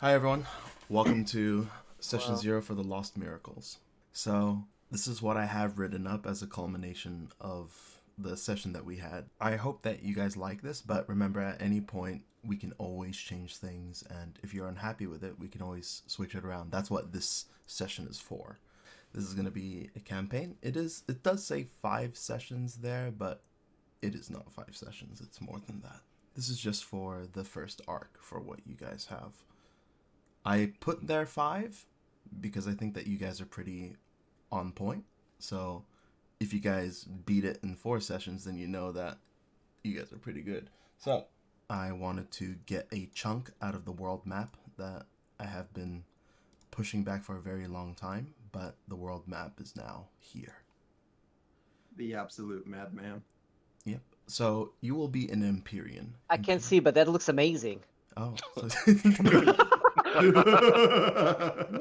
Hi everyone, welcome to session 0 for the Lost Miracles. So this is what I have written up as a culmination of the session that we had. I hope that you guys like this, but remember at any point we can always change things, and if you're unhappy with it, we can always switch it around. That's what this session is for. This is going to be a campaign. It does say 5 sessions there, but it is not 5 sessions. It's more than that. This is just for the first arc for what you guys have. I put there 5 because I think that you guys are pretty on point. So if you guys beat it in 4 sessions, then you know that you guys are pretty good. So I wanted to get a chunk out of the world map that I have been pushing back for a very long time, but the world map is now here. The absolute madman. Yep. So you will be an Empyrean. I can't see, but that looks amazing. Oh.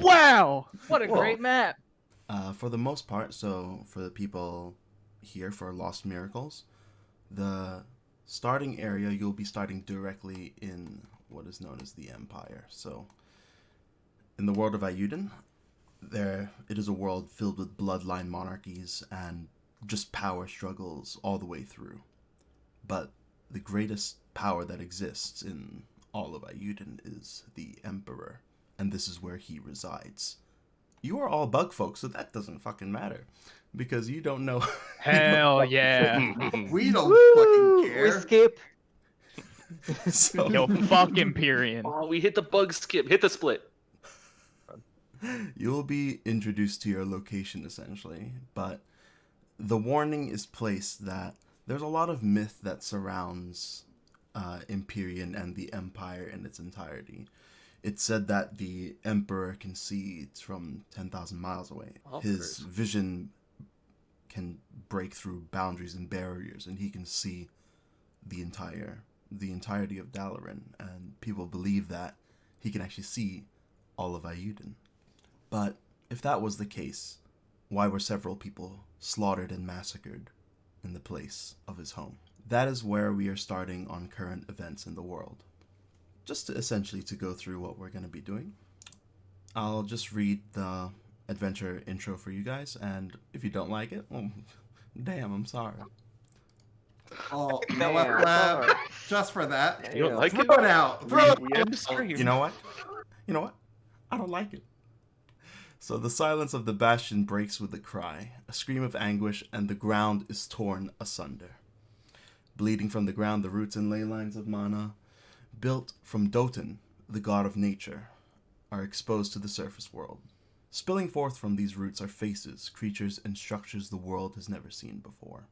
Wow! What a great map. For the most part, so for the people here for Lost Miracles, the starting area, you'll be starting directly in what is known as the Empire. So in the world of Ayuden, it is a world filled with bloodline monarchies and just power struggles all the way through. But the greatest power that exists in all of Ayuden is the Emperor, and this is where he resides. You are all bug folk, so that doesn't fucking matter, because you don't know. Hell yeah. We don't Woo! fucking care. We skip. So, Yo, fuck Empyrean. Oh, we hit the bug skip. Hit the split. you'll be introduced to your location essentially, but the warning is placed that there's a lot of myth that surrounds Empyrean and the Empire in its entirety. It's said that the Emperor can see from 10,000 miles away. His vision can break through boundaries and barriers, and he can see the entirety of Dalaran, and people believe that he can actually see all of Ayuden. But if that was the case, why were several people slaughtered and massacred in the place of his home? That is where we are starting on current events in the world. Just essentially to go through what we're going to be doing, I'll just read the adventure intro for you guys, and if you don't like it, well, damn, I'm sorry. Oh, you know what? Just for that. You don't like Throw it? it out. Throw it We end the stream. You know what? I don't like it. So the silence of the bastion breaks with a cry, a scream of anguish, and the ground is torn asunder. Bleeding from the ground, the roots and ley lines of mana, built from Doten, the god of nature, are exposed to the surface world. Spilling forth from these roots are faces, creatures, and structures the world has never seen before.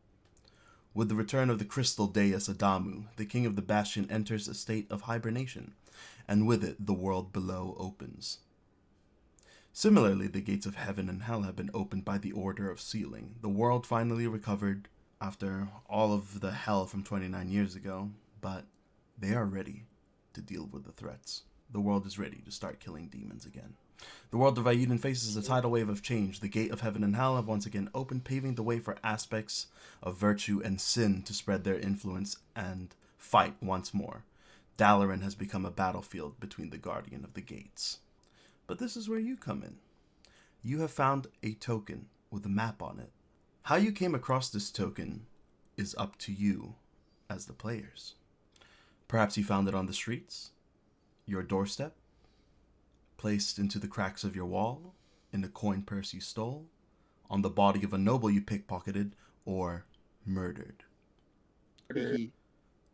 With the return of the crystal deus Adamu, the king of the bastion enters a state of hibernation, and with it the world below opens. Similarly, the gates of heaven and hell have been opened by the order of sealing. The world finally recovered after all of the hell from 29 years ago, but they are ready to deal with the threats. The world is ready to start killing demons again. The world of Ayuden faces a tidal wave of change. The gate of heaven and hell have once again opened, paving the way for aspects of virtue and sin to spread their influence and fight once more. Dalaran has become a battlefield between the guardian of the gates. But this is where you come in. You have found a token with a map on it. How you came across this token is up to you as the players. Perhaps you found it on the streets, your doorstep, placed into the cracks of your wall, in a coin purse you stole, on the body of a noble you pickpocketed, or murdered.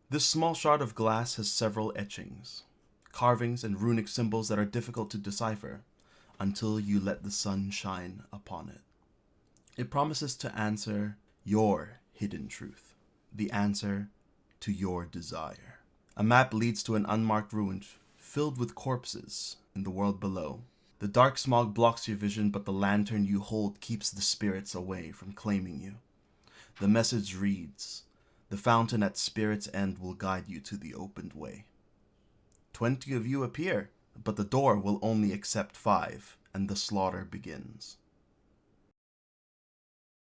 This small shard of glass has several etchings, carvings and runic symbols that are difficult to decipher until you let the sun shine upon it. It promises to answer your hidden truth, the answer to your desire. A map leads to an unmarked ruin filled with corpses in the world below. The dark smog blocks your vision, but the lantern you hold keeps the spirits away from claiming you. The message reads, "The fountain at Spirit's End will guide you to the opened way." 20 of you appear, but the door will only accept 5, and the slaughter begins.